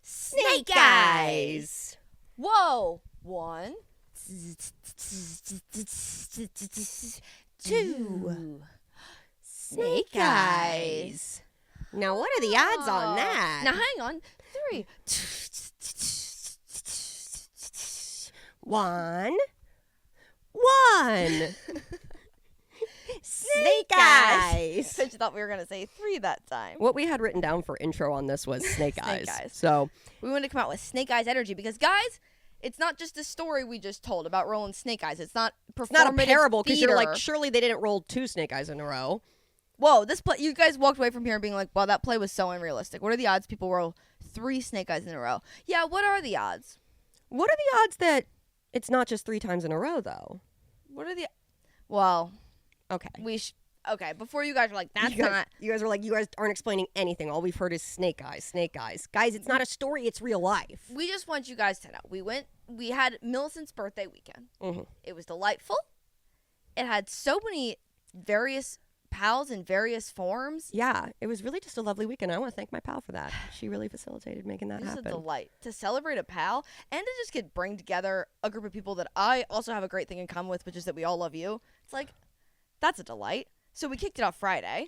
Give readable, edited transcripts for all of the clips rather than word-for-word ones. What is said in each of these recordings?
Snake Eyes. Whoa. 1, 2. Snake Eyes. Now, what are the odds on that? Now, hang on. 3. 1. Snake Eyes. I thought we were going to say 3 that time. What we had written down for intro on this was Snake Eyes. Eyes. So we wanted to come out with Snake Eyes energy because, guys, it's not just a story we just told about rolling Snake Eyes. It's not performative. it's not a parable because you're like, theater. surely they didn't roll 2 Snake Eyes in a row. Whoa, this play, you guys walked away from here being like, wow, that play was so unrealistic. What are the odds people roll 3 Snake Eyes in a row? Yeah, what are the odds? What are the odds that it's not just 3 times in a row, though? What are the... Well, Okay. Okay, before you guys are like, that's You not... guys are like, you guys aren't explaining anything. All we've heard is Snake Eyes, Snake Eyes. Guys, it's not a story. It's real life. We just want you guys to know. We had Millicent's birthday weekend. Mm-hmm. It was delightful. It had so many various pals in various forms. Yeah, it was really just a lovely weekend. I want to thank my pal for that. She really facilitated making that It was happen. a delight to celebrate a pal and to just bring together a group of people that I also have a great thing in common with, which is that we all love you. It's like, that's a delight. So we kicked it off Friday.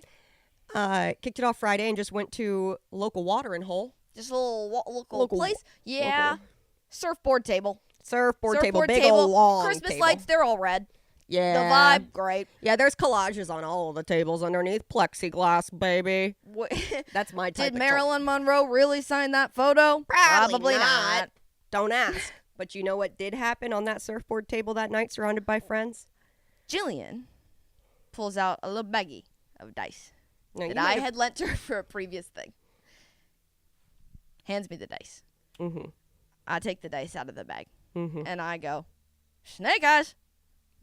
Kicked it off Friday and just went to local watering hole. Just a little local place. Yeah. Local. Surfboard table. Surfboard table. Big old long Christmas table. lights, they're all red. Yeah. The vibe, great. Yeah, there's collages on all of the tables underneath. Plexiglass, baby. That's my type Did of Marilyn Monroe really sign that photo? Probably not. not. Don't ask. But you know what did happen on that surfboard table that night surrounded by friends? Jillian pulls out a little baggie of dice Now, that I had lent her for a previous thing. Hands me the dice. Mm-hmm. I take the dice out of the bag. Mm-hmm. And I go, Snake Eyes,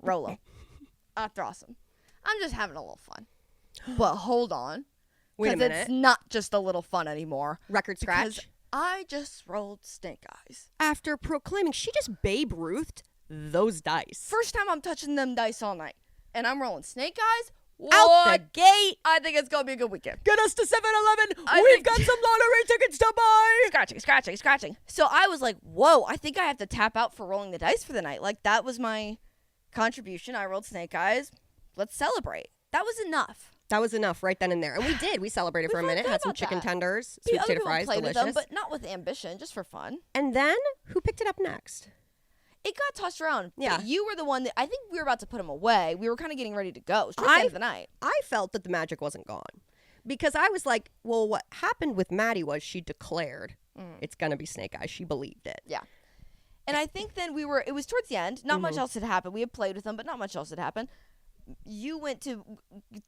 roll 'em. I toss 'em. I'm just having a little fun. But hold on. Wait a Because minute. it's not just a little fun anymore. Record Because scratch. I just rolled Snake Eyes. After proclaiming she just Babe Ruthed those dice. First time I'm touching them dice all night. And I'm rolling Snake Eyes. Out What? the gate. I think it's going to be a good weekend. Get us to 7-Eleven. I We've think- got some lottery tickets to buy. Scratching. So I was like, whoa, I think I have to tap out for rolling the dice for the night. Like, that was my contribution. I rolled Snake Eyes. Let's celebrate. That was enough. That was enough right then and there. And we did. We celebrated for a felt minute. good Had some about chicken that. tenders, The sweet other potato people fries, played delicious. with them, but not with ambition, just for fun. And then, who picked it up next? It got tossed around. Yeah. But you were the one that, I think we were about to put them away. We were kind of getting ready to go. It was towards the end of the night. I felt that the magic wasn't gone. Because I was like, well, what happened with Maddie was she declared it's going to be Snake Eyes. She believed it. Yeah. And I think then it was towards the end. Not Mm-hmm. much else had happened. We had played with them, but not much else had happened. You went to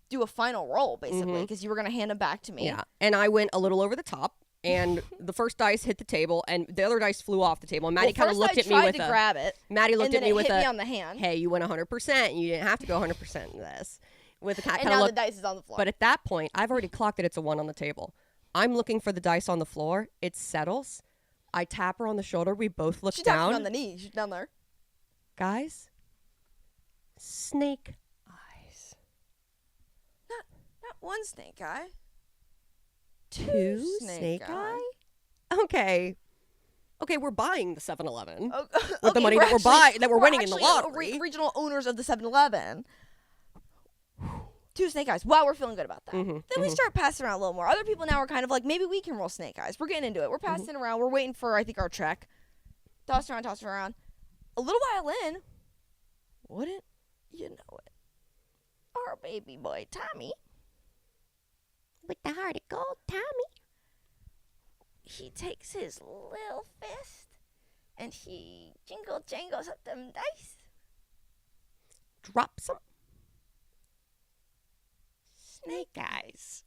do a final roll, basically, because you were going to hand them back to me. Mm-hmm. Yeah. And I went a little over the top. And the first dice hit the table, and the other dice flew off the table. And Maddie kind of looked at me with I tried to grab it. Maddie looked and at then me it with hit me on the hand. hey, you went 100%. You didn't have to go 100% in this. With a kind And of now look. the dice is on the floor. But at that point, I've already clocked that it's a 1 on the table. I'm looking for the dice on the floor. It settles. I tap her on the shoulder. We both look she tapped down. me on the knee. She's down there. Guys, Snake Eyes. Not one snake eye. 2 Snake Snake Eye. Eye? Okay, we're buying the 7-Eleven. Oh, With the money that we're winning in the lottery. Regional owners of the 7-Eleven. 2 snake eyes. Wow, we're feeling good about that. Mm-hmm, Then we start passing around a little more. Other people now are kind of like, maybe we can roll snake eyes. We're getting into it. We're passing around. We're waiting for, I think, our check. Toss around. A little while in, wouldn't you know it? Our baby boy, Tommy. With the heart of gold, Tommy. He takes his little fist and he jangles up them dice. Drops them. Snake Eyes.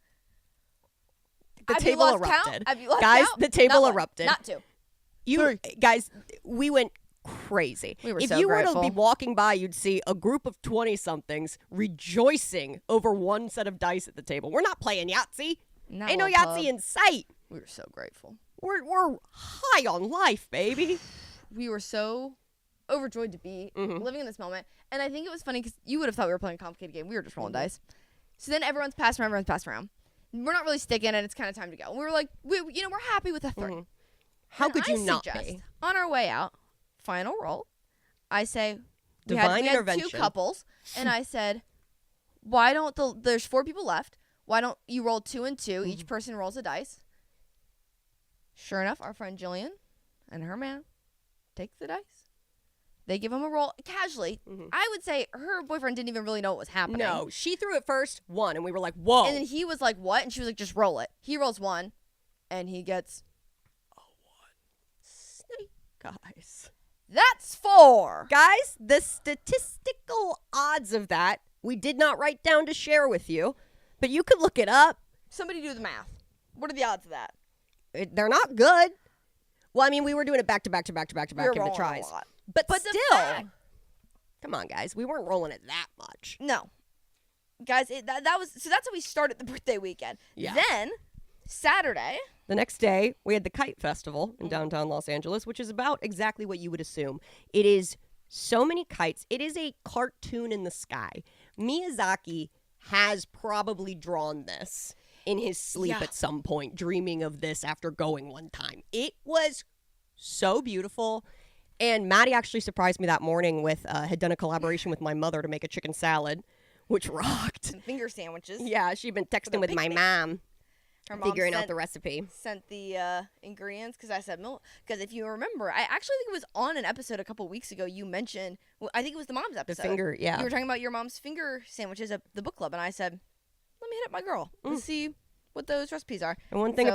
The Have you table lost erupted. count? Have you lost Guys, count? the table Not 1, erupted. Not 2. Guys, we went crazy. We were if so you were grateful. to be walking by, you'd see a group of 20-somethings rejoicing over one set of dice at the table. We're not playing Yahtzee. Not Ain't no little Yahtzee pub. in sight. We were so grateful. We're high on life, baby. We were so overjoyed to be living in this moment. And I think it was funny because you would have thought we were playing a complicated game. We were just rolling dice. So then everyone's passing around. We're not really sticking, and it's kind of time to go. And we were like, we're happy with a 3. How And could you I not suggest, be? on our way out, final roll, I say, we Divine had intervention. 2 couples, and I said, why don't there's 4 people left. Why don't you roll 2 and 2? Each person rolls a dice. Sure enough, our friend Jillian and her man take the dice. They give him a roll casually. I would say her boyfriend didn't even really know what was happening. No, she threw it first, 1, and we were like, whoa. And then he was like, what? And she was like, just roll it. He rolls 1, and he gets a 1. Snake eyes. That's 4. Guys, the statistical odds of that, we did not write down to share with you, but you could look it up. Somebody do the math. What are the odds of that? They're not good. Well, I mean, we were doing it back to back We were in the rolling tries. a lot. But the still, fact- come on, guys. We weren't rolling it that much. No. Guys, that was so that's how we started the birthday weekend. Yeah. Then Saturday, The next day, we had the Kite Festival in downtown Los Angeles, which is about exactly what you would assume. It is so many kites. It is a cartoon in the sky. Miyazaki has probably drawn this in his sleep Yeah. at some point, dreaming of this after going one time. It was so beautiful. And Maddie actually surprised me that morning with, had done a collaboration with my mother to make a chicken salad, which rocked. some finger sandwiches. Yeah, she'd been texting the with my picnic. mom, Her mom figuring out sent- the recipe. Sent the ingredients because I said milk. Because if you remember, I actually think it was on an episode a couple weeks ago. You mentioned, well, I think it was the mom's The episode. finger, yeah. You were talking about your mom's finger sandwiches at the book club, and I said, "Let me hit up my girl and see what those recipes are." And one thing So-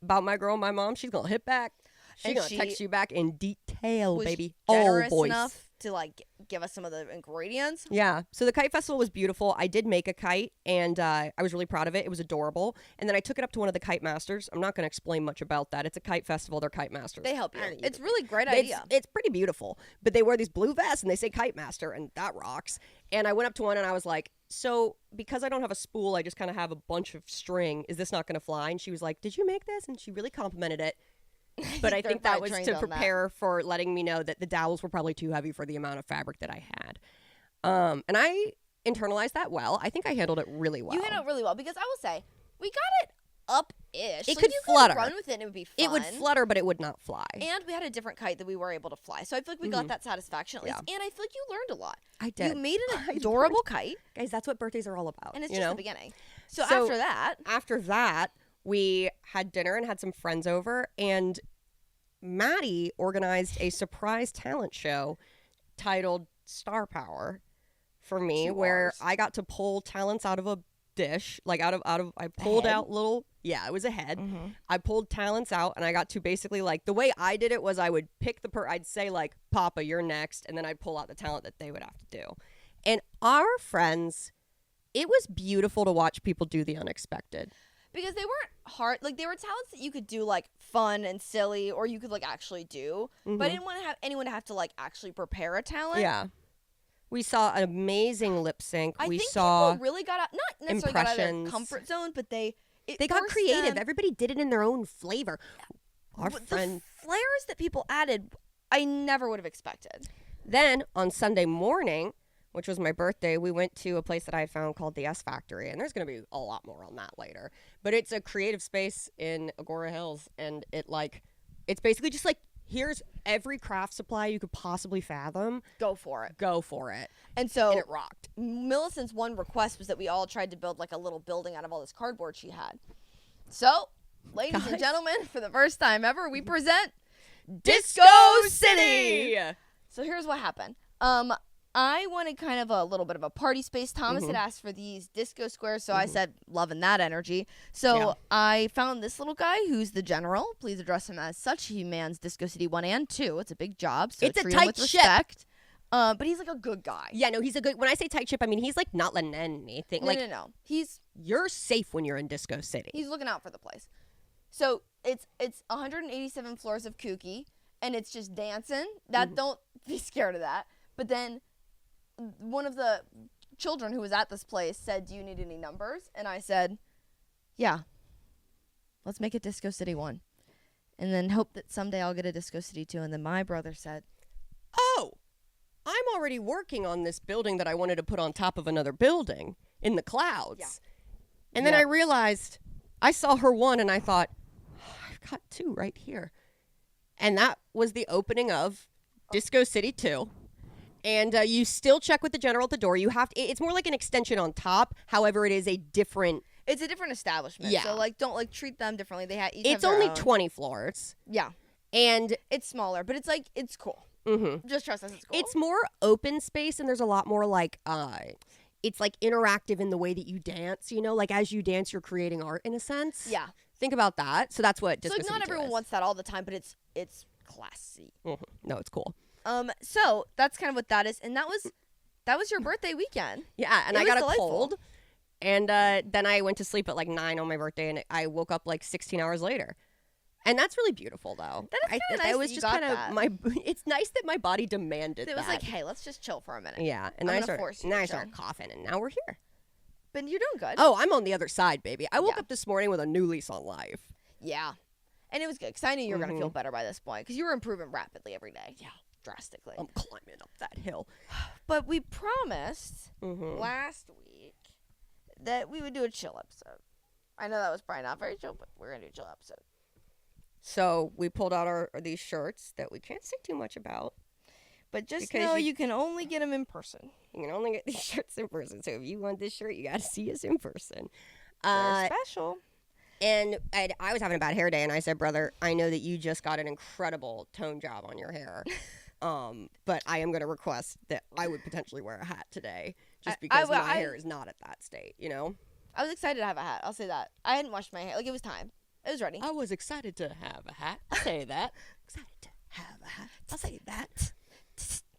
about my girl, my mom, she's gonna hit back. She's And gonna she text you back in detail, Was baby. generous All voice. enough to like give us some of the ingredients. Yeah. So the Kite Festival was beautiful. I did make a kite, and I was really proud of it. It was adorable. And then I took it up to one of the kite masters. I'm not gonna explain much about that. It's a kite festival. They're kite masters. They help you. I- It's really great idea. It's pretty beautiful. But they wear these blue vests and they say Kite Master, and that rocks. And I went up to one and I was like, so because I don't have a spool, I just kind of have a bunch of string. Is this not going to fly? And she was like, did you make this? And she really complimented it. But I They're think that probably was trained to on that. prepare for letting me know that the dowels were probably too heavy for the amount of fabric that I had. And I internalized that well. I think I handled it really well. You handled it really well because I will say we got it up-ish. It Like, could you flutter. Run with it, and it would be fun. It would flutter, but it would not fly. And we had a different kite that we were able to fly, so I feel like we got that satisfaction at least. Yeah. And I feel like you learned a lot. I did. You made an I adorable kite, Guys, that's what birthdays are all about. and it's you just know? the beginning. So So- after that, After that, we had dinner and had some friends over, and Maddie organized a surprise talent show titled Star Power for me, 2 where Rs. I got to pull talents out of a dish, like out of I pulled head? out little, it was a head. Mm-hmm. I pulled talents out, and I got to basically, like, the way I did it was I would pick I'd say, like, Papa, you're next, and then I'd pull out the talent that they would have to do. And our friends, it was beautiful to watch people do the unexpected. because they weren't hard, like they were talents that you could do like fun and silly, or you could like actually do. But I didn't want to have anyone to have to like actually prepare a talent. Yeah. We saw an amazing lip sync. I We think saw people really got out, not necessarily got out of their impressions. comfort zone, but they got forced creative. them- Everybody did it in their own flavor. Our But friend. the flares that people added, I never would have expected. Then on Sunday morning, which was my birthday, we went to a place that I found called the S Factory, and there's going to be a lot more on that later. But it's a creative space in Agora Hills, and it's basically just like, here's every craft supply you could possibly fathom. Go for it. Go for it. And so And it rocked. Millicent's one request was that we all tried to build like a little building out of all this cardboard she had. So, ladies and Guys. gentlemen, for the first time ever, we present Disco City! So here's what happened. I wanted kind of a little bit of a party space. Thomas had asked for these disco squares, so I said, loving that energy. So Yeah. I found this little guy who's the general. Please address him as such. He mans Disco City 1 and 2. It's a big job, so It's a treat him tight with ship. respect. But he's like a good guy. Yeah, no, he's a good. When I say tight ship, I mean he's like not letting anything. No, Like no. He's you're safe when you're in Disco City. He's looking out for the place. So it's 187 floors of kooky, and it's just dancing. That don't be scared of that. But then one of the children who was at this place said, "Do you need any numbers?" And I said, "Yeah." let's make it Disco City 1. And then hope that someday I'll get a Disco City 2. And then my brother said, oh, I'm already working on this building that I wanted to put on top of another building in the clouds. Yeah. And then I realized I saw her one and I thought, oh, I've got 2 right here. And that was the opening of Disco City 2. And you still check with the general at the door. You have to, it's more like an extension on top. However, it is a different. it's a different establishment. Yeah. So, like, don't, like, treat them differently. They each It's have their only own. 20 floors. Yeah. And It's smaller, but it's, like, it's cool. mm-hmm. Just trust us, it's cool. It's more open space, and there's a lot more like it's like interactive in the way that you dance. You know, like as you dance, you're creating art in a sense. Yeah. Think about that. So that's what So, Disco like, City not 2 everyone is. wants that all the time, but it's classy. Mhm. No, it's cool. So that's kind of what that is. And that was your birthday weekend. Yeah, and It I was got delightful. a cold, and then I went to sleep at like 9 on my birthday, and I woke up like 16 hours later. And that's really beautiful, though. That is kinda nice That that was you just got kind of that. my. It's nice that my body demanded It was that. like, hey, let's just chill for a minute. Yeah, and I'm I gonna started. force you Now to I started chill. coughing, and now we're here. But you're doing good. Oh, I'm on the other side, baby. I woke Yeah. up this morning with a new lease on life. Yeah. And it was good because I knew you were going to Mhm. feel better by this point because you were improving rapidly every day. Yeah. Drastically. I'm climbing up that hill. But we promised Mm-hmm. last week that we would do a chill episode. I know that was probably not very chill, but we're going to do a chill episode. So we pulled out these shirts that we can't say too much about. But just Because know you- you can only get them in person. You can only get these shirts in person. So if you want this shirt, you got to see us in person. They're special. And I was having a bad hair day, and I said, brother, I know that you just got an incredible tone job on your hair. But I am going to request that I would potentially wear a hat today just because my hair is not at that state, you know? I was excited to have a hat. I'll say that. I hadn't washed my hair. Like, it was time. It was ready. I was excited to have a hat. I'll say that. Excited to have a hat. I'll say that.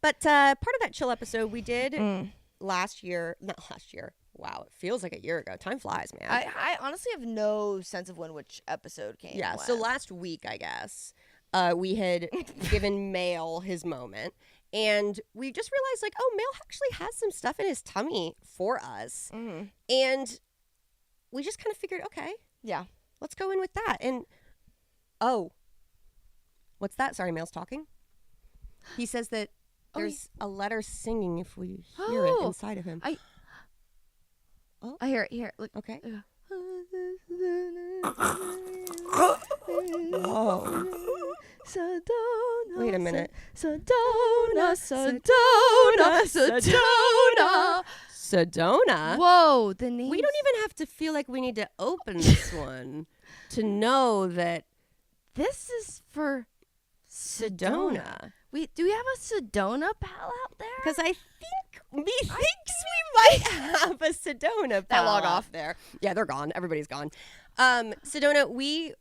But part of that chill episode we did not last year. Wow, it feels like a year ago. Time flies, man. I honestly have no sense of when which episode came. Yeah, and so when. last week, I guess, we had given Mail his moment. And we just realized, like, oh, Mail actually has some stuff in his tummy for us. Mhm. And we just kind of figured, okay, Yeah. let's go in with that. And, oh, what's that? Sorry, Mail's talking. He says that Oh, there's a letter singing if we hear it Oh, inside of him. I hear it. Hear it. Look. Okay. Yeah. Whoa. Sedona. Wait a minute. Sedona. Sedona. Sedona. Sedona? Whoa, the name. We don't even have to feel like we need to open this one to know that This is for Sedona. Do we have a Sedona pal out there? Because I think methinks we might have a Sedona pal log out off. there. Yeah, they're gone. Everybody's gone. Sedona, we're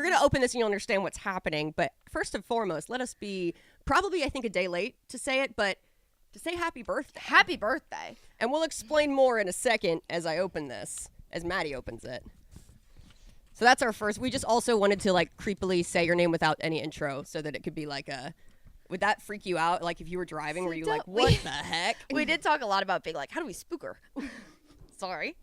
going to open this and you'll understand what's happening. But first and foremost, let us be probably, I think, a day late to say it, but to say happy birthday. Happy birthday. And we'll explain more in a second as I open this, as Maddie opens it. So that's our first. We just also wanted to like creepily say your name without any intro so that it could be like a, would that freak you out? Like if you were driving, were you like, what the heck? We did talk a lot about being like, how do we spook her? Sorry.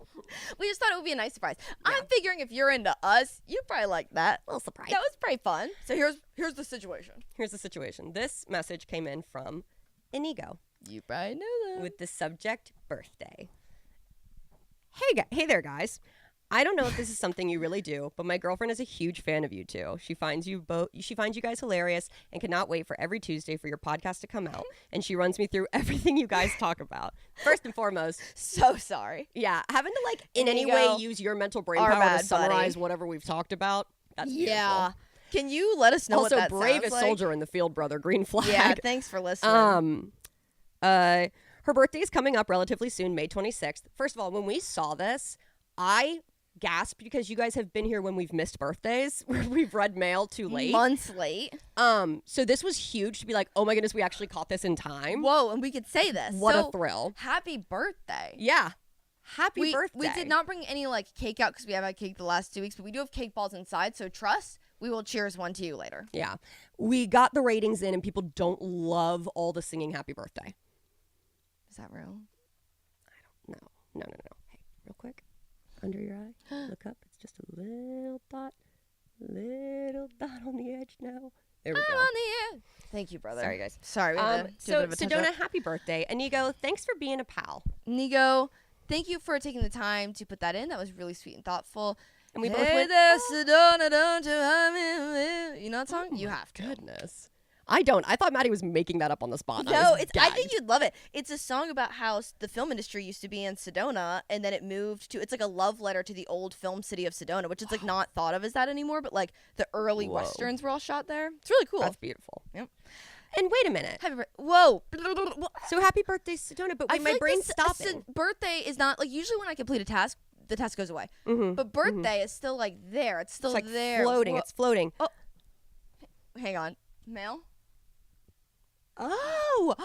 We just thought it would be a nice surprise. I'm figuring if you're into us, you probably like that. A little surprise. That was pretty fun. So here's the situation. Here's the situation. This message came in from Inigo You probably knew that. with the subject birthday. Hey there, guys. I don't know if this is something you really do, but my girlfriend is a huge fan of you two. She finds you guys hilarious and cannot wait for every Tuesday for your podcast to come out. And she runs me through everything you guys talk about. First and foremost, So sorry. yeah, having to like in any way Inigo, use your mental brain our power bad to summarize buddy. whatever we've talked about. That's Yeah. Can you let us know beautiful. what Also, that bravest sounds like? soldier in the field, brother. Green flag. Yeah, thanks for listening. Her birthday is coming up relatively soon, May 26th. First of all, when we saw this, I gasped because you guys have been here when we've missed birthdays, where we've read mail too late. Months late. So this was huge to be like, oh my goodness, we actually caught this in time. Whoa, and we could say this. What So, a thrill. Happy birthday. Yeah. Happy we, birthday. We did not bring any like cake out because we haven't had cake the last 2 weeks, but we do have cake balls inside. So trust, we will cheers one to you later. Yeah. We got the ratings in and people don't love all the singing happy birthday. Is that real? No. Hey, real quick. Under your eye. Look up. It's just a little dot on the edge now. There we I'm go. on the air. Thank you, brother. Sorry, guys. Sorry. We had to do a So bit of a touch-up. Sedona, happy birthday. Inigo, thanks for being a pal. Nigo, thank you for taking the time to put that in. That was really sweet and thoughtful. And we Hey both went, there, Sedona, don't you have me? You know that song? You have to. Goodness. I don't. I thought Maddie was making that up on the spot. and I No, was it's. I gagged. think you'd love it. It's a song about how the film industry used to be in Sedona, and then it moved to. It's like a love letter to the old film city of Sedona, which is like not thought of as that anymore. But like the early Whoa. westerns were all shot there. It's really cool. That's beautiful. Yep. And wait a minute. Happy Whoa. So happy birthday, Sedona. But I wait, feel my like brain's this- stopping. birthday is not like usually when I complete a task, the task goes away. Mhm, But birthday is still like there. It's still It's like there. floating. Whoa. It's floating. Hang on. Mail? Oh.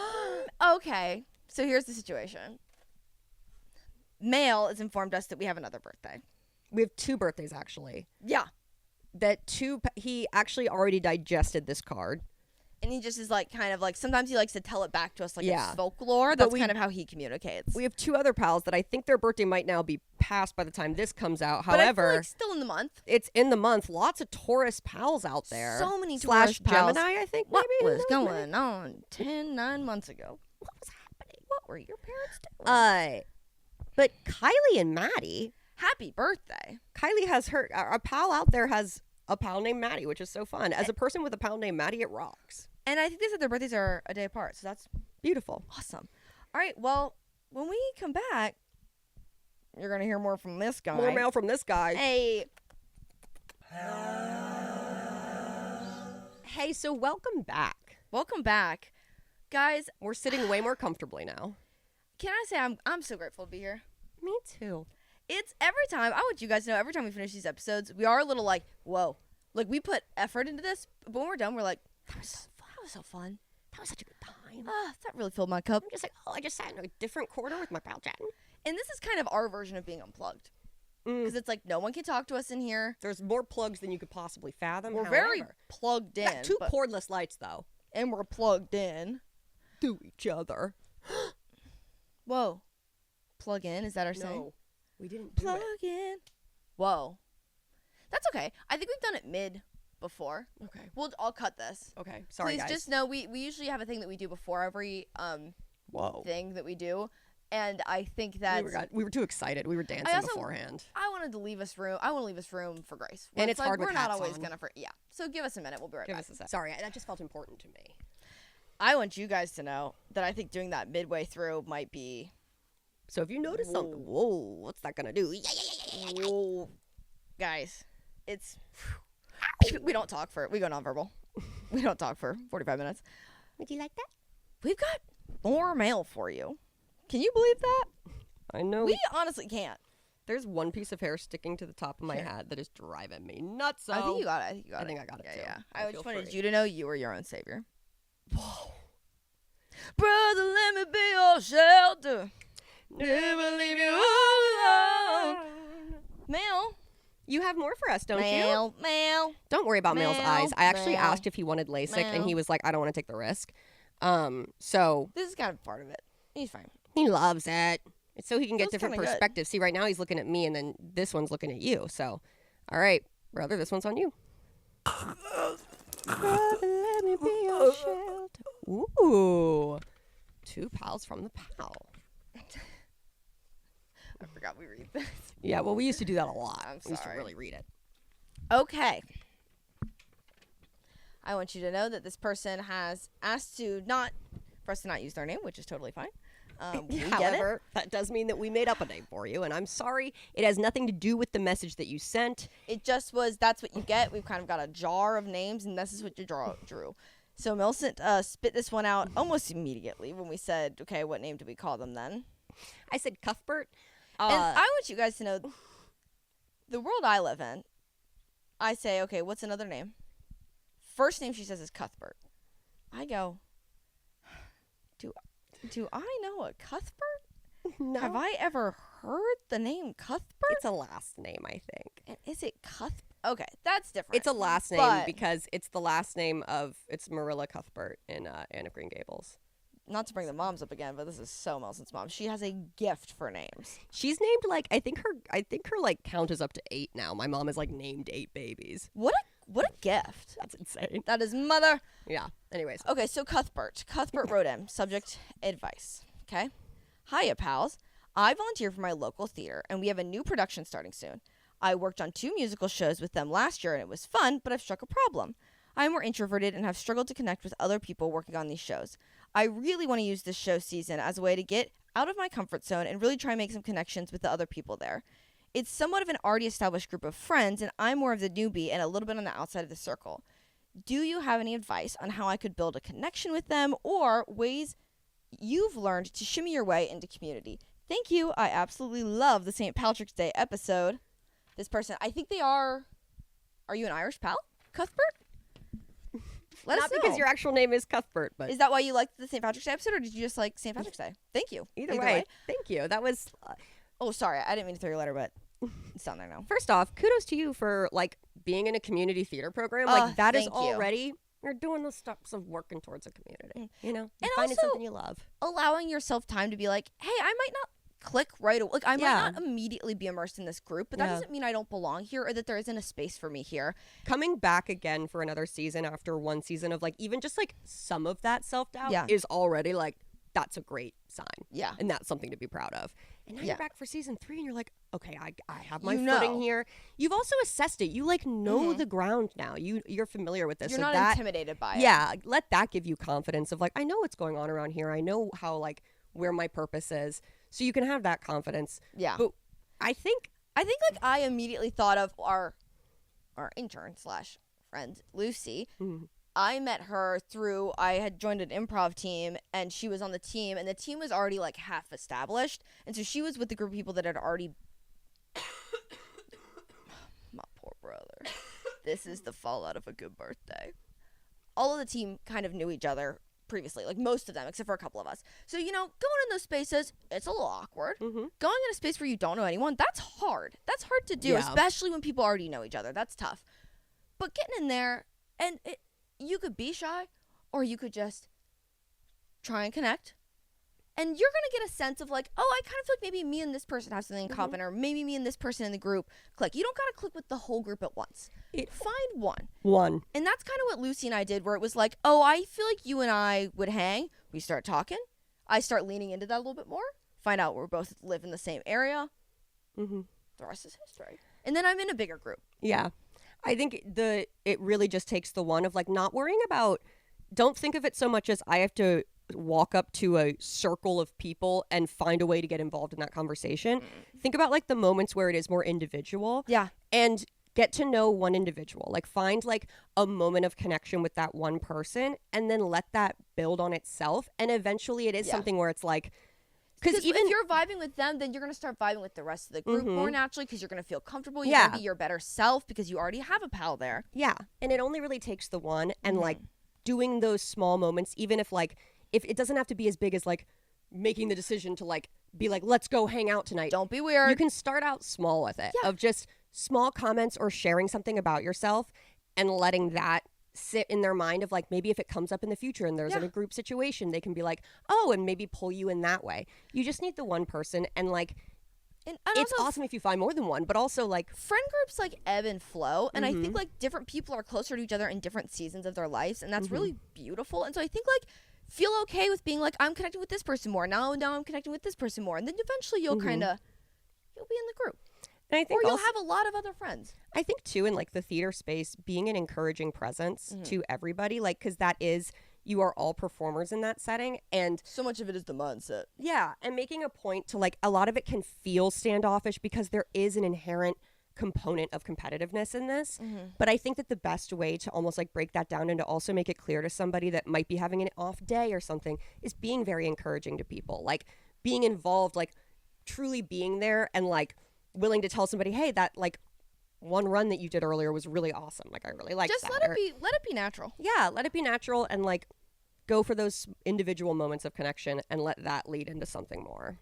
Okay. So here's the situation. Mail has informed us that we have another birthday. We have 2 birthdays, actually. Yeah. He actually already digested this card. And he just is like kind of like sometimes he likes to tell it back to us like Yeah. it's folklore. But That's we- kind of how he communicates. We have 2 other pals that I think their birthday might now be past by the time this comes out. but I feel However, like still in the month. it's in the month. Lots of Taurus pals out there. So many Slash Taurus pals. Gemini, I think. What maybe? was Who knows? going on 9 months ago? What was happening? What were your parents doing? But Kylie and Maddie. Happy birthday. Kylie has a pal out there has a pal named Maddie, which is so fun. As a person with a pal named Maddie, it rocks. And I think they said their birthdays are a day apart, so that's Beautiful. awesome. All right, well, when we come back, you're going to hear more from this guy. More mail from this guy. Hey, Hey, so welcome back. welcome back. Guys, We're sitting way more comfortably now. can I say I'm so grateful to be here. Me too. It's every time, I want you guys to know, every time we finish these episodes, we are a little like, whoa. Like, we put effort into this, but when we're done, we're like, that was so fun. That was such a good time. That really filled my cup. I'm just like, I just sat in a different corner with my pal chatting. And this is kind of our version of being unplugged. Mm. Because it's like, no one can talk to us in here. There's more plugs than you could possibly fathom. We're very However, plugged in. got 2 but- cordless lights, though. and we're plugged in. To each other. Whoa. Plug in? Is that our saying? No, we didn't do Plug it. in. Whoa. That's okay. I think we've done it mid before. Okay. I'll cut this. Okay. Sorry, Please guys. just know we usually have a thing that we do before every Whoa. thing that we do. And I think that We were too excited. We were dancing also- beforehand. I wanted to leave us room. I want to leave us room for grace. And Where it's hard we're with not hats always on. gonna yeah. So give us a minute. We'll be right Give back. us a sec. Sorry, that just felt important to me. I want you guys to know that I think doing that midway through might be So if you notice something, whoa, what's that gonna do? whoa. Guys, it's we don't talk for we go nonverbal. We don't talk for 45 minutes. Would you like that? We've got more mail for you. Can you believe that? I know. We honestly can't. There's one piece of hair sticking to the top of my Here. head that is driving me nuts. I think you got it. I think you got I it. think I got it Yeah, too. yeah. I I feel just wanted free. you to know you were your own savior. Brother, let me be your shelter. Never leave you alone. Mail. You have more for us, don't you? Mail. Mail. Don't worry about Mail's Mail, eyes. I actually mail, asked if he wanted LASIK, and mail. he was like, "I don't want to take the risk." So This is kind of part of it. He's fine. he loves it. It's so he can get That's different kinda good. perspectives. See, right now he's looking at me, and then this one's looking at you. So, all right, brother, this one's on you. Brother, let me be your shelter. Ooh, 2 pals from the pal. I forgot we read this. Yeah, well, we used to do that a lot. I'm We used to sorry. really read it. Okay. I want you to know that this person has asked for us to not use their name, which is totally fine. We get it. However, that does mean that we made up a name for you, and I'm sorry. It has nothing to do with the message that you sent. It just was, that's what you get. We've kind of got a jar of names, and this is what you drew. So Millicent spit this one out almost immediately when we said, okay, what name do we call them then? I said Cuthbert. And I want you guys to know, the world I live in, I say, okay, what's another name? First name she says is Cuthbert. I go, do I know a Cuthbert? No, Have I ever heard the name Cuthbert? it's a last name, I think. And is it Cuthbert? Okay, that's different. It's a last name But- because it's the last name of it's Marilla Cuthbert in Anne of Green Gables. not to bring the moms up again, but this is so Melson's mom. She has a gift for names. She's named like I think her like count is up to 8 now. My mom has like named 8 babies. What a gift. That's insane. That is mother. Yeah. Anyways. Okay, so Cuthbert wrote in, subject advice. Okay. Hiya, pals. I volunteer for my local theater, and we have a new production starting soon. I worked on 2 musical shows with them last year, and it was fun, but I've struck a problem. I'm more introverted and have struggled to connect with other people working on these shows. I really want to use this show season as a way to get out of my comfort zone and really try and make some connections with the other people there. It's somewhat of an already established group of friends, and I'm more of the newbie and a little bit on the outside of the circle. Do you have any advice on how I could build a connection with them or ways you've learned to shimmy your way into community? Thank you. I absolutely love the St. Patrick's Day episode. This person, I think they are you an Irish pal? Cuthbert? Let us Not know. because your actual name is Cuthbert, but Is that why you liked the St. Patrick's Day episode, or did you just like St. Patrick's Day? Thank you. either way, thank you. That was Oh, sorry. I didn't mean to throw your letter, but it's down there now. first off, kudos to you for like being in a community theater program. Like that is thank you. already you're doing the steps of working towards a community. You know, And finding also- something you love. Allowing yourself time to be like, hey, I might not click right away. Like, I Yeah. might not immediately be immersed in this group, but that Yeah. doesn't mean I don't belong here or that there isn't a space for me here. Coming back again for another season after one season of like even just like some of that self-doubt Yeah. is already like that's a great sign. Yeah. And that's something to be proud of. And now Yeah. you're back for season 3 and you're like, okay, I have my You footing know. here. You've also assessed it. You like know Mhm. the ground now. You're familiar with this. You're so not that, intimidated by it. yeah, let that give you confidence of like, I know what's going on around here. I know how like where my purpose is. So you can have that confidence. Yeah. But I think I think like I immediately thought of our intern / friend Lucy. Mhm. I met her through I had joined an improv team and she was on the team and the team was already like half established and so she was with the group of people that had already my poor brother. This is the fallout of a good birthday. All of the team kind of knew each other previously, like most of them except for a couple of us. So going in those spaces, it's a little awkward. Mhm. Going in a space where you don't know anyone, that's hard. That's hard to do, Yeah. especially when people already know each other. That's tough. But getting in there and you could be shy or you could just try and connect. And you're going to get a sense of like, oh, I kind of feel like maybe me and this person have something in common or maybe me and this person in the group click. You don't got to click with the whole group at once. Find one. one. And that's kind of what Lucy and I did where it was like, oh, I feel like you and I would hang. We start talking. I start leaning into that a little bit more. Find out we both live in the same area. Mhm. The rest is history. And then I'm in a bigger group. Yeah. I think it really just takes the one of like not worrying about, don't think of it so much as I have to walk up to a circle of people and find a way to get involved in that conversation. Think about like the moments where it is more individual Yeah. and get to know one individual. Like find like a moment of connection with that one person and then let that build on itself. And eventually it is Yeah. something where it's like, Because even if you're vibing with them, then you're going to start vibing with the rest of the group more naturally because you're going to feel comfortable. You're going Yeah. to be your better self because you already have a pal there. yeah. And it only really takes the one and like doing those small moments, even if like, if it doesn't have to be as big as like making the decision to like be like, let's go hang out tonight. Don't be weird. You can start out small with it Yeah. of just small comments or sharing something about yourself and letting that sit in their mind of like, maybe if it comes up in the future and there's Yeah. in a group situation, they can be like, oh, and maybe pull you in that way. You just need the one person and like, and it's also, awesome if you find more than one, but also like, friend groups like ebb and flow. And I think like different people are closer to each other in different seasons of their lives. And that's really beautiful. And so I think like, feel okay with being like, I'm connecting with this person more. Now I'm connecting with this person more. And then eventually you'll you'll be in the group. and I think Or you'll also, have a lot of other friends. I think too, in like the theater space, being an encouraging presence to everybody, like, cause that is, you are all performers in that setting. And So much of it is the mindset. yeah, and making a point to like, a lot of it can feel standoffish because there is an inherent component of competitiveness in this. But I think that the best way to almost like break that down and to also make it clear to somebody that might be having an off day or something is being very encouraging to people, like being involved, like truly being there and like willing to tell somebody, hey, that like one run that you did earlier was really awesome. Like I really liked Just that. let it be natural. Yeah, let it be natural and like go for those individual moments of connection and let that lead into something more.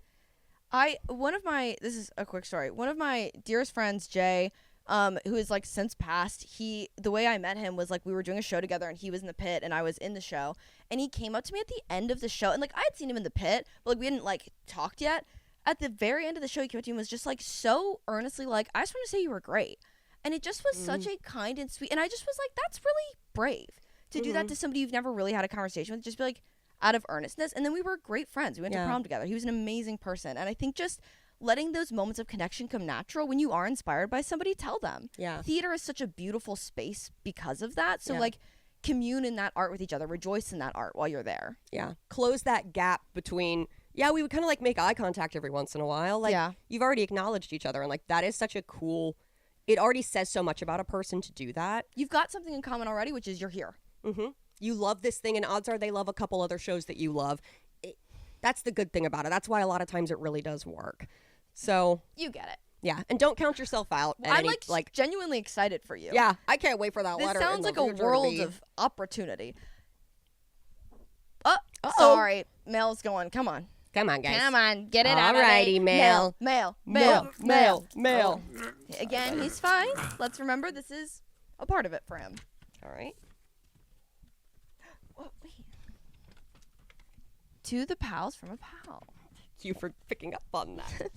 This is a quick story. One of my dearest friends, Jay, who is like since passed. The way I met him was like we were doing a show together and he was in the pit and I was in the show, and he came up to me at the end of the show, and like I had seen him in the pit, but like we hadn't like talked yet. At the very end of the show, he came up to me and was just like so earnestly like, I just want to say you were great. And it just was such a kind and sweet, and I just was like, that's really brave to do that to somebody you've never really had a conversation with, just be like out of earnestness. And then we were great friends. We went to prom together. He was an amazing person. And I think just letting those moments of connection come natural when you are inspired by somebody, tell them. Yeah. Theater is such a beautiful space because of that. So like commune in that art with each other, rejoice in that art while you're there. Yeah. Close that gap between, we would kind of like make eye contact every once in a while. Like you've already acknowledged each other, and like that is such a cool, it already says so much about a person to do that. You've got something in common already, which is you're here. You love this thing, and odds are they love a couple other shows that you love. That's the good thing about it. That's why a lot of times it really does work. So you get it. Yeah, and don't count yourself out. I'm like genuinely excited for you. Yeah, I can't wait for that this letter. This sounds like a world of opportunity. Oh, Uh-oh. Sorry. Mail's going. Come on. Come on, guys. Come on. Get it out of Alrighty, mail. Mail. Mail. Again, he's fine. Let's remember this is a part of it for him. All right. Wait. To the pals from a pal. Thank you for picking up on that.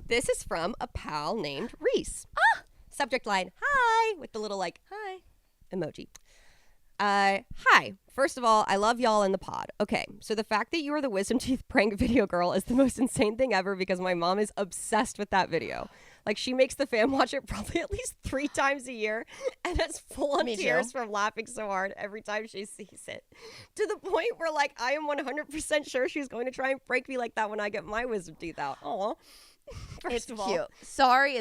This is from a pal named Reese. Subject line, hi, with the little like, hi emoji. Hi. First of all, I love y'all in the pod. Okay, so the fact that you are the wisdom teeth prank video girl is the most insane thing ever because my mom is obsessed with that video. Like, she makes the fam watch it probably at least 3 times a year and has full-on tears from laughing so hard every time she sees it. To the point where, like, I am 100% sure she's going to try and prank me like that when I get my wisdom teeth out. Aw. It's cute. Sorry,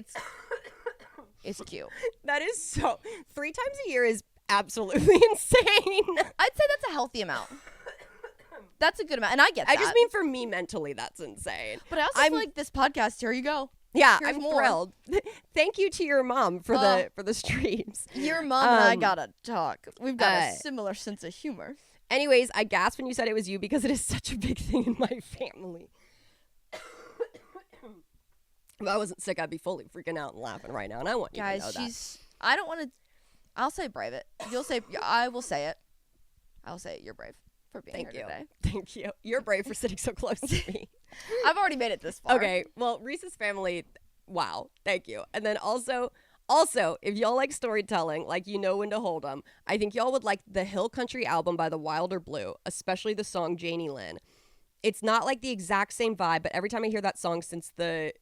it's cute. That is so... 3 times a year is absolutely insane. I'd say that's a healthy amount. That's a good amount, and I get that. I just mean for me mentally, that's insane. But I also feel like this podcast, here you go. Yeah, Here's I'm more. thrilled. Thank you to your mom for the streams. Your mom and I gotta talk. We've got a similar sense of humor. Anyways, I gasped when you said it was you because it is such a big thing in my family. If I wasn't sick, I'd be fully freaking out and laughing right now, and I want you to know that. I don't want to... I'll say brave it. You'll say... I will say it. I'll say it. You're brave for being here today. Thank you. You're brave for sitting so close to me. I've already made it this far. Okay, well, Reese's family, wow, thank you. And then also, if y'all like storytelling, like you know when to hold them, I think y'all would like the Hill Country album by the Wilder Blue, especially the song Janie Lynn. It's not like the exact same vibe, but every time I hear that song since the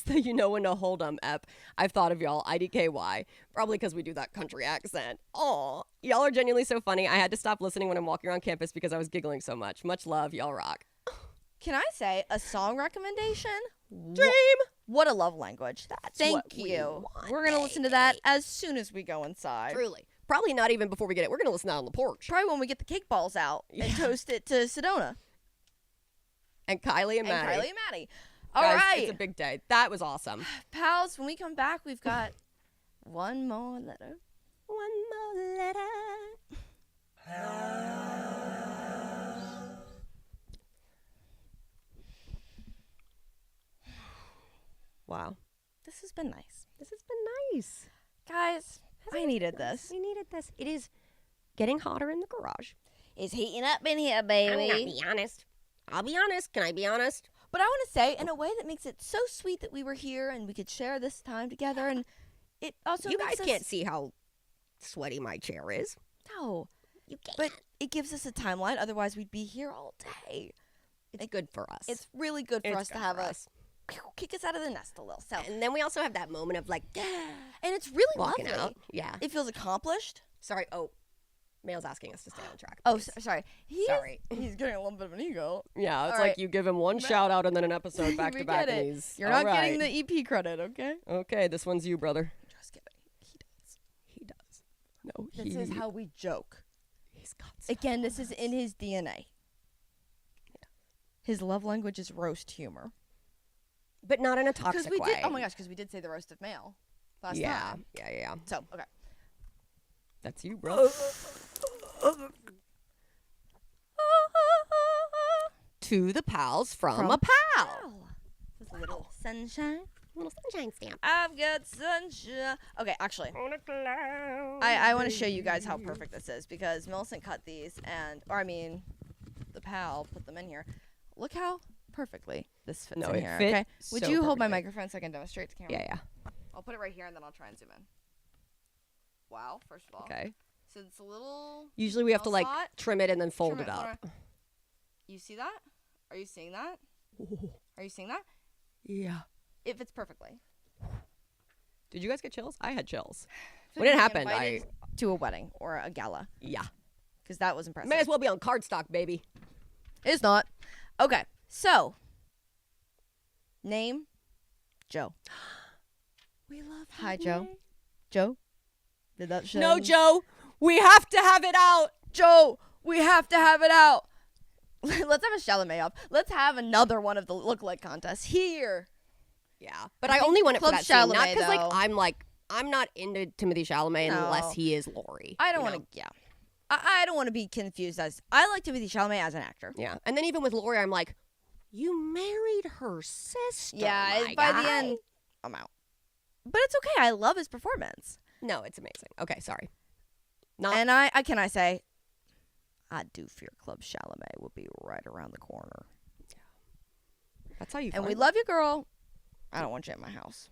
you know when to hold 'em ep, I've thought of y'all, IDKY, probably because we do that country accent. Aw, y'all are genuinely so funny. I had to stop listening when I'm walking around campus because I was giggling so much. Much love, y'all rock. Can I say a song recommendation? Dream. What a love language. Thank what we you. want, We're going to listen to that as soon as we go inside. Truly. Probably not even before we get it. We're going to listen out on the porch. Probably when we get the cake balls out and toast it to Sedona. And Kylie and Maddie. All Guys, right. It's a big day. That was awesome. Pals, when we come back, we've got one more letter. One more letter. Wow. This has been nice. This has been nice. Guys, I needed this. We needed this. It is getting hotter in the garage. It's heating up in here, baby. I'm gonna be honest. I'll be honest. Can I be honest? But I want to say, in a way that makes it so sweet that we were here and we could share this time together. And it also You makes guys can't see how sweaty my chair is. No. You can't. But it gives us a timeline. Otherwise, we'd be here all day. It's good for us. It's really good for us to have us kick us out of the nest a little. So, and then we also have that moment of like, and it's really walking lovely. out. Yeah. It feels accomplished. Sorry. Oh, Mail's asking us to stay on track. Oh, please. sorry. Sorry. He's getting a little bit of an ego. Yeah, it's All like right. you give him one shout out and then an episode back We to back. get it. And he's You're not getting the EP credit, okay? Okay, this one's you, brother. Just kidding. He does. He does. No, This is how we joke. he's got stuff. Again, this is in his DNA. His love language is roast humor. But not in a toxic we way. did. Oh my gosh, because we did say the roast of mail last time. Yeah. So okay. That's you, bro. To the pals from a pal. This little sunshine. Little sunshine stamp. I've got sunshine. Okay, actually, On a cloud. I want to show you guys how perfect this is because Millicent cut these the pal put them in here. Look how perfectly this fits in it here. fit Okay, would so you hold my perfectly. microphone so I can demonstrate to camera? Yeah. I'll put it right here and then I'll try and zoom in. Wow, first of all. Okay. So it's a little. Usually we have to little like slot. trim it and then fold Trim it up. You see that? Are you seeing that? Are you seeing that? Yeah. It fits perfectly. Did you guys get chills? I had chills. So When it you're happened, invited to a wedding or a gala Yeah. because that was impressive. May as well be on cardstock, baby. It's not. Okay, so name Joe. We love Hi, Joe. Joe. Did that show? No, Joe. We have to have it out. Joe, we have to have it out. Let's have a Chalamet off. Let's have another one of the look-alike contests here. Yeah. But I only want it for Club that scene. Not Chalamet, because I'm not into Timothy Chalamet No. unless he is Laurie. I don't want to. Yeah, I don't want to be confused as I like Timothy Chalamet as an actor. Yeah. And then even with Laurie, I'm like, you married her sister. Yeah, my by the guy." end, I'm out. But it's okay. I love his performance. No, it's amazing. Okay, sorry. Not And I say, I do fear Club Chalamet will be right around the corner. That's how you. And we find- love you, girl. I don't want you at my house.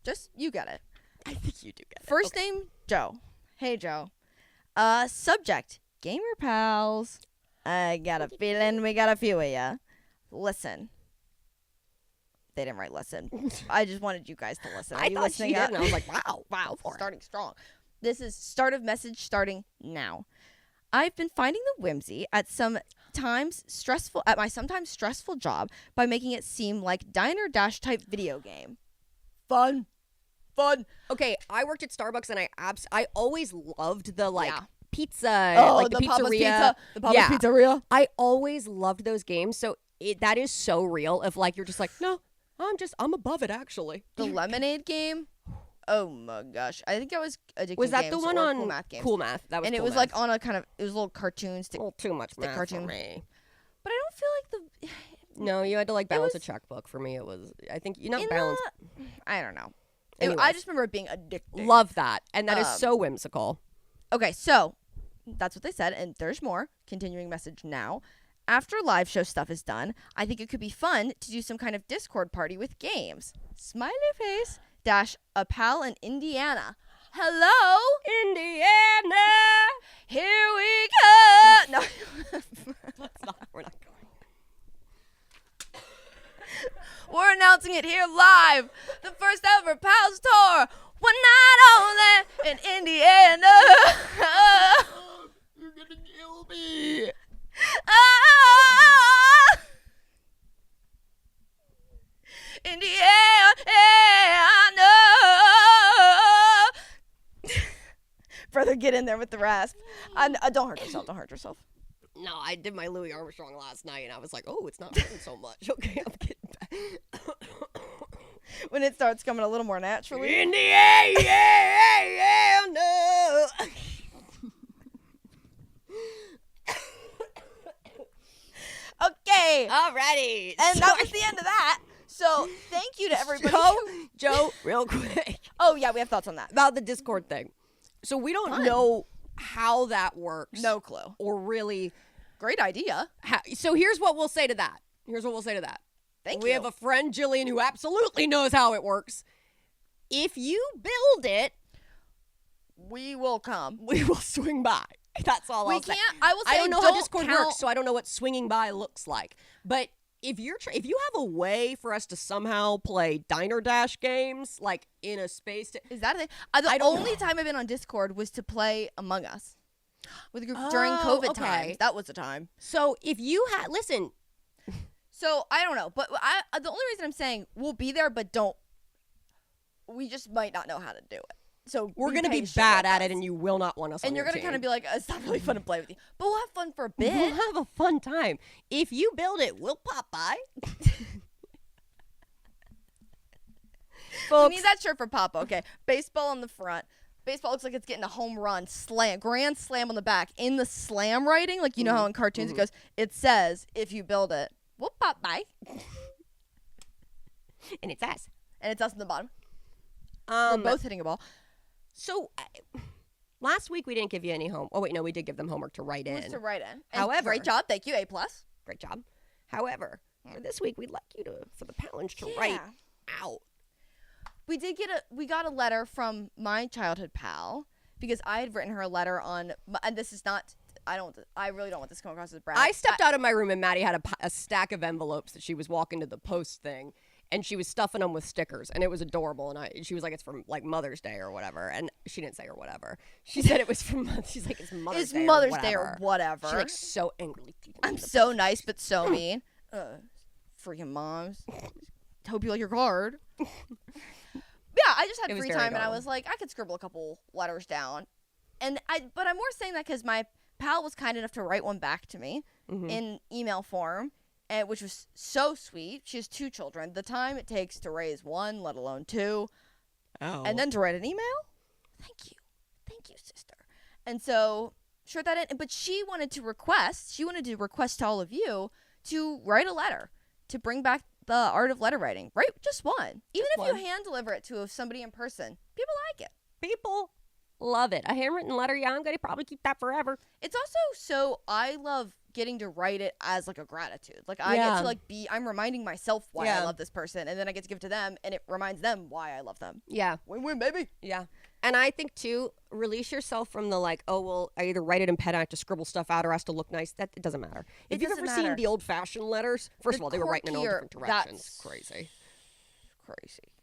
Just, you get it. I think you do get it. First Okay. name, Joe. Hey, Joe. Subject, gamer pals. I got a feeling we got a few of ya. Listen. They didn't write listen. I just wanted you guys to listen. Are I you thought listening she did, up? and I was like, wow, Wow, for it. starting strong. This is start of message starting now. I've been finding the whimsy at my sometimes stressful job by making it seem like Diner Dash type video game. Fun. Okay, I worked at Starbucks, and I always loved the Yeah. pizza, Oh, like the Papa's pizzeria. Pizza. The Papa's Yeah. Pizzeria. I always loved those games. So that is so real. If like you're just like, no, I'm above it actually. The lemonade game. Oh my gosh. I think I was addicted Was that the games one or on Cool Math games. Cool Math? That was And it Cool was Math. like on a kind of it was little cartoons. a little too much stick math cartoon. for me. But I don't feel like the No, you had to like balance a was- checkbook. For me, it was. I think you not in balance. I don't know. Anyways. I just remember it being addicting. Love that, and that is Um, so whimsical. Okay, so that's what they said, and there's more. Continuing message now. After live show stuff is done, I think it could be fun to do some kind of Discord party with games. Smiley face dash a pal in Indiana. Hello, Indiana. here we go. No, Let's not. We're not going. we're announcing it here live. The first ever Pals tour. One night only in Indiana. You're gonna kill me. Ah! Indiana. Brother, get in there with the rasp. Don't hurt yourself. Don't hurt yourself. No, I did my Louis Armstrong last night, and I was like, oh, it's not hurting so much. Okay, I'm getting back. When it starts coming a little more naturally. Indiana. Okay. Alrighty. And that was the end of that. So thank you to everybody. Joe, real quick Oh, yeah, we have thoughts on that. about the Discord thing. So we don't know how that works. No clue. Or really. Great idea. So here's what we'll say to that. Thank We you. have a friend, Jillian, who absolutely knows how it works. If you build it, We will come. we will swing by. That's all We I'll say. can't. I will say I don't know how Discord count- works, so I don't know what swinging by looks like. But if you have a way for us to somehow play Diner Dash games, like in a space, Is that a thing? The I don't only know. time I've been on Discord was to play Among Us with a group during COVID okay. times. That was the time. so if you listen, So I don't know, but the only reason I'm saying we'll be there, but we just might not know how to do it. So we're gonna be patient bad with at us. it, and you will not want us. And on you're your gonna kind team. of be like, it's not really fun to play with you, but we'll have fun for a bit. We'll have a fun time. If you build it, we'll pop by. We need that shirt for Papa. Okay, baseball on the front. Baseball looks like it's getting a home run, grand slam on the back. In the slam writing, like you know how in cartoons it goes, it says, if you build it, we'll pop by. And it's us. and it's us in the bottom. We're both hitting a ball. So last week we didn't give you any home. Oh wait, no, we did give them homework to write in. To write in. However, great job, thank you, A+. Great job. However, for this week we'd like you for the challenge to write out. We got a letter from my childhood pal because I had written her a letter on, and this is not. I really don't want this to come across as brag. I stepped out of my room and Maddie had a stack of envelopes that she was walking to the post thing, and she was stuffing them with stickers, and it was adorable. And she was like, "It's from like Mother's Day or whatever," and she didn't say or whatever. She said it was from. She's like, "It's Mother's Day. It's Mother's Day or whatever." She's like so angrily. I'm so nice, but so mean. Freaking moms. Hope you like your card. Yeah, I just had free time, and I was like, I could scribble a couple letters down, but I'm more saying that because my pal was kind enough to write one back to me in email form, which was so sweet. She has 2 children. The time it takes to raise one, let alone 2, and then to write an email. Thank you, sister. And so, sure that in. But she wanted to request to all of you to write a letter to bring back the art of letter writing. Write just one. Even if you hand deliver it to somebody in person, people like it. People love it. A handwritten letter, yeah, I'm going to probably keep that forever. It's also I love getting to write it as like a gratitude. Like I get to I'm reminding myself why I love this person, and then I get to give it to them, and it reminds them why I love them. Yeah. Win-win, baby. Yeah. And I think, too, release yourself from the, like, oh, well, I either write it in pen, I have to scribble stuff out, or it has to look nice. It doesn't matter. If you've ever seen the old-fashioned letters, first of all, they were writing in all different directions. Crazy.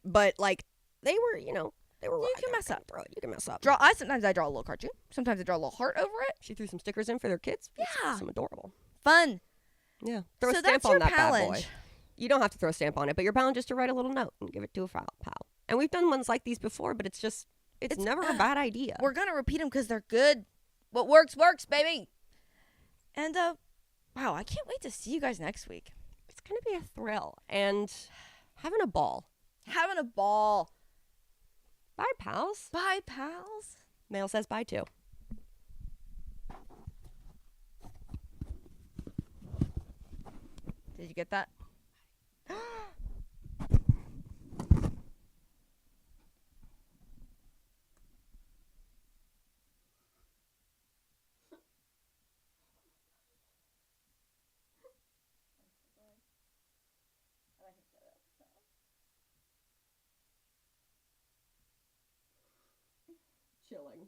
But, like, they were, they were. You can mess up. You can mess up. Sometimes I draw a little cartoon. Sometimes I draw a little heart over it. She threw some stickers in for their kids. Yeah. Some adorable. Fun. Yeah. Throw a stamp on that bad boy. You don't have to throw a stamp on it, but your challenge is to write a little note and give it to a pal. And we've done ones like these before, but it's never a bad idea. We're going to repeat them because they're good. What works, baby. And, wow, I can't wait to see you guys next week. It's going to be a thrill and having a ball. Bye, pals. Bye, pals. Mail says bye, too. Did you get that? Chilling.